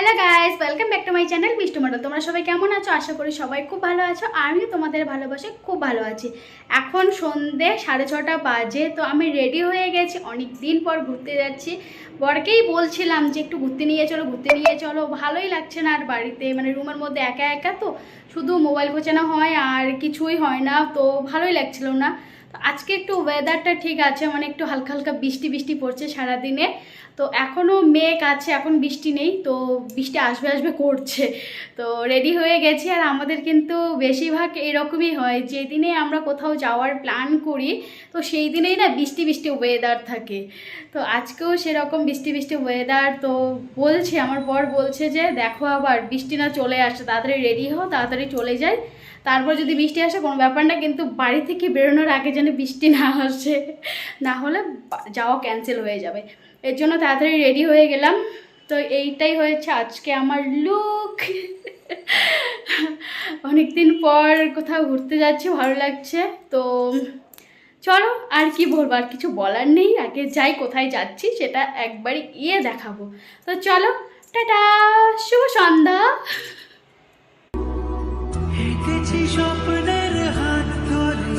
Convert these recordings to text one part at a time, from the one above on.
Hello guys, welcome back to my channel Mishtu model. তোমরা সবাই কেমন আছো? আশা করি সবাই খুব ভালো আছো। আমি তোমাদের ভালোবাসে খুব ভালো আছি। এখন সন্ধে 6:30 বাজে, তো আমি রেডি হয়ে গেছি। অনেক দিন পর ঘুরতে যাচ্ছি। বরকেই বলছিলাম যে একটু ঘুরতে নিয়ে চলো। ভালোই লাগছে না আর বাড়িতে, মানে রুমের মধ্যে একা একা, তো শুধু মোবাইল গোছানো হয় আর কিছুই হয় না, তো ভালোই লাগছিল না। তো আজকে একটু ওয়েদারটা ঠিক আছে, মানে একটু হালকা হালকা বৃষ্টি বৃষ্টি পড়ছে সারাদিনে। তো এখনও মেঘ আছে, এখন বৃষ্টি নেই, তো বৃষ্টি আসবে আসবে করছে। তো রেডি হয়ে গেছি। আর আমাদের কিন্তু বেশিরভাগ এরকমই হয়, যেদিনে আমরা কোথাও যাওয়ার প্ল্যান করি তো সেই দিনেই না বৃষ্টি বৃষ্টি ওয়েদার থাকে। তো আজকেও সেরকম বৃষ্টি বৃষ্টি ওয়েদার। তো বলছে আমার বর বলছে যে দেখো আবার বৃষ্টি না চলে আসে, তাড়াতাড়ি রেডি হও, তাড়াতাড়ি চলে যায়। তারপর যদি বৃষ্টি আসে কোনো ব্যাপার না, কিন্তু বাড়ি থেকে বেরোনোর আগে যেন বৃষ্টি না আসে, না হলে যাওয়া ক্যান্সেল হয়ে যাবে। এর জন্য তাড়াতাড়ি রেডি হয়ে গেলাম। তো এইটাই হয়েছে আজকে আমার লুক। অনেকদিন পর কোথাও ঘুরতে যাচ্ছি, ভালো লাগছে। তো চলো, আর কি বলবো, আর কিছু বলার নেই। আগে যাই, কোথায় যাচ্ছি সেটা একবারই গিয়ে দেখাবো। তো চলো, টাটা, শুভ সন্ধ্যা। হেঁটেছি স্বপ্নের হাত ধরে,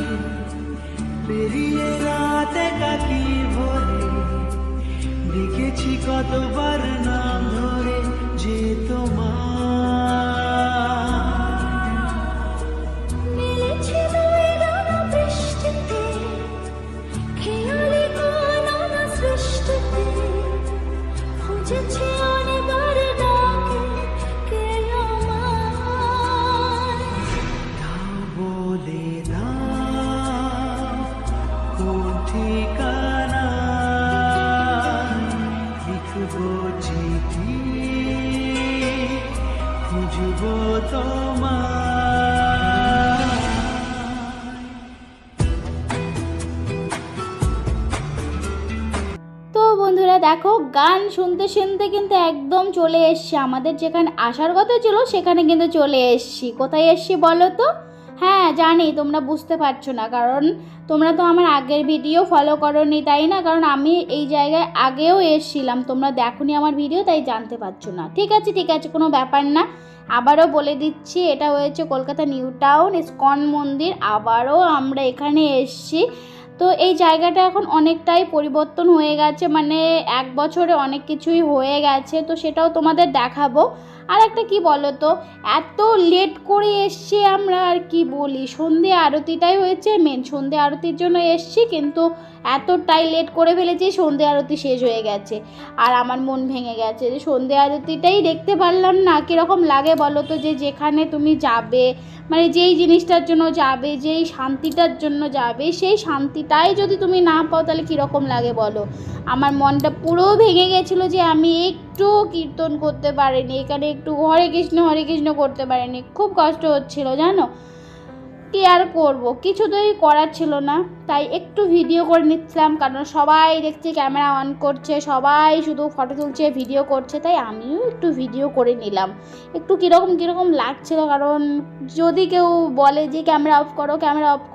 পেরিয়ে রাত একাকি ভরে, লিখেছি কতবার নাম ধরে যে বলে দাও কোন ঠিকানা, লিখবো চিঠি, খুঁজবো তোমায়। তো বন্ধুরা দেখো, গান শুনতে শুনতে কিন্তু একদম চলে এসছি আমাদের যেখানে আসার কথা ছিল সেখানে কিন্তু চলে এসছি। কোথায় এসছি বলো তো? হ্যাঁ জানি তোমরা বুঝতে পারছো না, কারণ তোমরা তো আমার আগের ভিডিও ফলো করোনি, তাই না? কারণ আমি এই জায়গায় আগেও এসছিলাম, তোমরা দেখোনি আমার ভিডিও, তাই জানতে পারছো না। ঠিক আছে, কোনো ব্যাপার না। আবারও বলে দিচ্ছি, এটা হয়েছে কলকাতা নিউ টাউন ইসকন মন্দির। আবারও আমরা এখানে এসছি। তো এই জায়গাটা এখন অনেকটাই পরিবর্তন হয়ে গেছে, মানে 1 বছরে অনেক কিছুই হয়ে গেছে, তো সেটাও তোমাদের দেখাবো। আর একটা কি বলো তো, এত লেট করে এসছি আমরা, আর কি বলি, সন্ধে আরতিটাই হয়েছে মেন। সন্ধে আরতির জন্য এসছি, কিন্তু এতটাই লেট করে ফেলেছি, সন্ধে আরতি শেষ হয়ে গেছে। আর আমার মন ভেঙে গেছে যে সন্ধে আরতিটাই দেখতে পারলাম না। কীরকম লাগে বলো তো, যে যেখানে তুমি যাবে, মানে যেই জিনিসটার জন্য যাবে, যেই শান্তিটার জন্য যাবে, সেই শান্তিটাই যদি তুমি না পাও তাহলে কীরকম লাগে বলো? আমার মনটা পুরো ভেঙে গেছিলো যে আমি একটু কীর্তন করতে পারিনি, এখানে একটু হরে কৃষ্ণ করতে পারিনি। খুব কষ্ট হচ্ছিল জানো। কি আর করবো, কিছুতেই করার ছিল না, তাই একটু ভিডিও করে নিচ্ছিলাম। কারণ সবাই দেখছি ক্যামেরা অন করছে, সবাই শুধু ফটো তুলছে, ভিডিও করছে, তাই আমিও একটু ভিডিও করে নিলাম। একটু কীরকম লাগছিল, কারণ যদি কেউ বলে যে ক্যামেরা অফ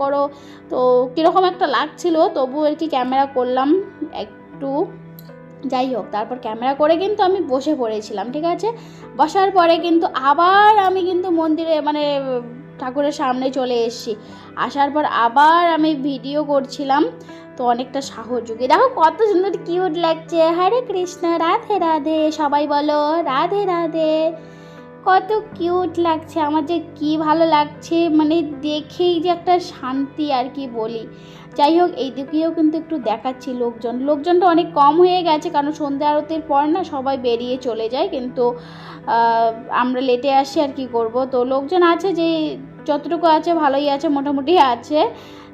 করো, তো কীরকম একটা লাগছিল, তবু আর কি ক্যামেরা করলাম একটু। যাই হোক, তারপর ক্যামেরা করে কিন্তু আমি বসে পড়েছিলাম। ঠিক আছে, বসার পরে কিন্তু আবার আমি কিন্তু মন্দিরে, মানে ঠাকুরের সামনে চলে এসেছি। আসার পর আবার আমি ভিডিও করছিলাম। তো অনেকটা সাহস জুগিয়ে দেখো কত সুন্দর কিউট লাগছে। হরে কৃষ্ণ, রাধে রাধে, সবাই বলো রাধে রাধে। কত কিউট লাগছে, আমার যে কি ভালো লাগছে, মানে দেখেই যে একটা শান্তি, আর কি বলি। যাই হোক, এই দিকেও কিন্তু একটু দেখাচ্ছি লোকজনটা অনেক কম হয়ে গেছে, কারণ সন্ধ্যা আরতির পর না সবাই বেরিয়ে চলে যায়, কিন্তু আমরা লেটে আসি, আর কি করব। তো লোকজন আছে, যে যতটুকু আছে ভালোই আছে, মোটামুটি আছে।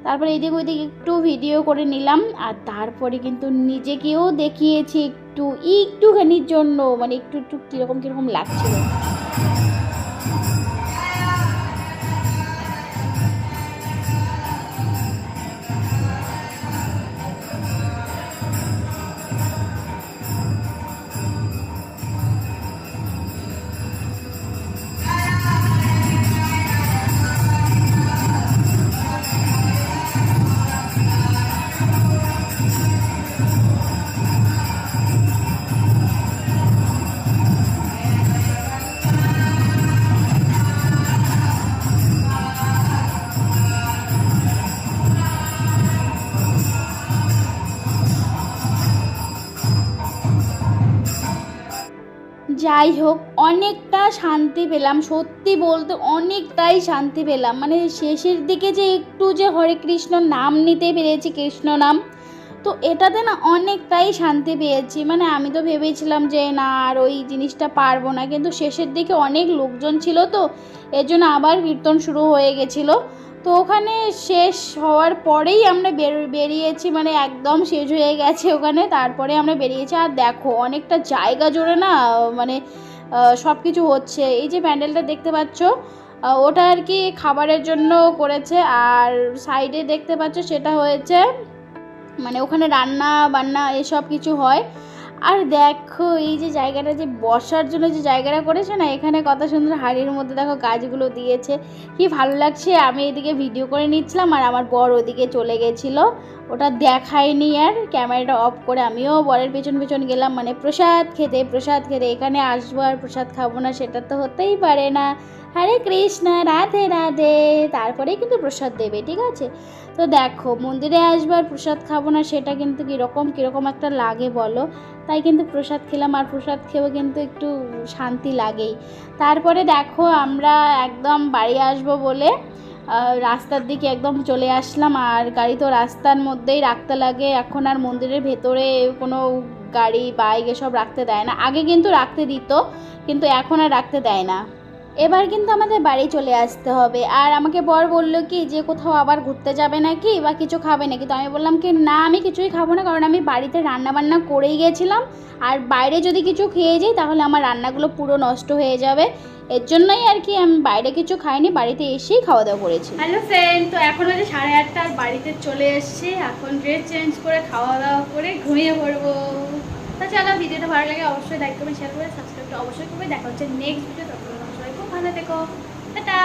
তারপরে এদিক ওইদিক একটু ভিডিও করে নিলাম, আর তারপরে কিন্তু নিজেকেও দেখিয়েছি একটুখানির জন্য, মানে একটু কীরকম লাগছিল। যাই হোক, অনেকটা শান্তি পেলাম, সত্যি বলতে অনেকটাই শান্তি পেলাম। মানে শেষের দিকে যে একটু যে হরে কৃষ্ণ নাম নিতে পেরেছি, কৃষ্ণ নাম, তো এটাতে না অনেকটাই শান্তি পেয়েছি। মানে আমি তো ভেবেছিলাম যে না আর ওই জিনিসটা পারবো না, কিন্তু শেষের দিকে অনেক লোকজন ছিল, তো এর জন্য আবার কীর্তন শুরু হয়ে গেছিলো। তো ওখানে শেষ হওয়ার পরেই আমরা বেরিয়েছি, মানে একদম শেষ হয়ে গেছে ওখানে, তারপরে আমরা বেরিয়েছি। আর দেখো অনেকটা জায়গা জুড়ে না মানে সব কিছু হচ্ছে। এই যে প্যান্ডেলটা দেখতে পাচ্ছ, ওটা আর কি খাবারের জন্য করেছে, আর সাইডে দেখতে পাচ্ছ সেটা হয়েছে মানে ওখানে রান্না বান্না এসব কিছু হয়। আর দেখো এই যে জায়গাটা, যে বসার জন্য যে জায়গাটা করেছে না, এখানে কত সুন্দর হাড়ির মধ্যে দেখো গাছগুলো দিয়েছে, কি ভালো লাগছে। আমি এদিকে ভিডিও করে নিচ্ছিলাম আর আমার বর ওদিকে চলে গেছিলো, ওটা দেখায়নি। আর ক্যামেরাটা অফ করে আমিও বরের পেছন পেছন গেলাম, মানে প্রসাদ খেতে। এখানে আসবো আর প্রসাদ খাবো না, সেটা তো হতেই পারে না। হরে কৃষ্ণ, রাধে রাধে, তারপরেই কিন্তু প্রসাদ দেবে, ঠিক আছে? তো দেখো মন্দিরে আসবো আর প্রসাদ খাবো না, সেটা কিন্তু কীরকম একটা লাগে বলো। তাই কিন্তু প্রসাদ খেলাম, আর প্রসাদ খেয়েও কিন্তু একটু শান্তি লাগেই। তারপরে দেখো আমরা একদম বাড়ি আসবো বলে রাস্তার দিকে একদম চলে আসলাম। আর গাড়ি তো রাস্তার মধ্যেই রাখতে লাগে, এখন আর মন্দিরের ভেতরে কোনো গাড়ি বাইক এসব রাখতে দেয় না। আগে কিন্তু রাখতে দিত, কিন্তু এখন আর রাখতে দেয় না। এবার কিন্তু আমাদের বাড়ি চলে আসতে হবে। আর আমাকে বর বললো কি যে কোথাও আবার ঘুরতে যাবে নাকি বা কিছু খাবে নাকি, তো আমি বললাম কি না আমি কিছুই খাবো না, কারণ আমি বাড়িতে রান্না বান্না করেই গেছিলাম, আর বাইরে যদি কিছু খেয়ে যাই তাহলে আমার রান্নাগুলো পুরো নষ্ট হয়ে যাবে। এর জন্যই আর কি আমি বাইরে কিছু খাইনি, বাড়িতে এসেই খাওয়া দাওয়া করেছি। হ্যালো ফ্রেন্ড, তো এখন হচ্ছে 8:30, আর বাড়িতে চলে এসেছি। এখন ড্রেস চেঞ্জ করে খাওয়া দাওয়া করে ঘুমিয়ে পড়বো। তা চলো, ভিডিওটা ভালো লাগে অবশ্যই লাইক করবে, শেয়ার করবে, সাবস্ক্রাইব অবশ্যই করবে। দেখা হচ্ছে নেক্সট ভিডিও, ততক্ষণ সবাই খুব ভালো থেকো, টাটা।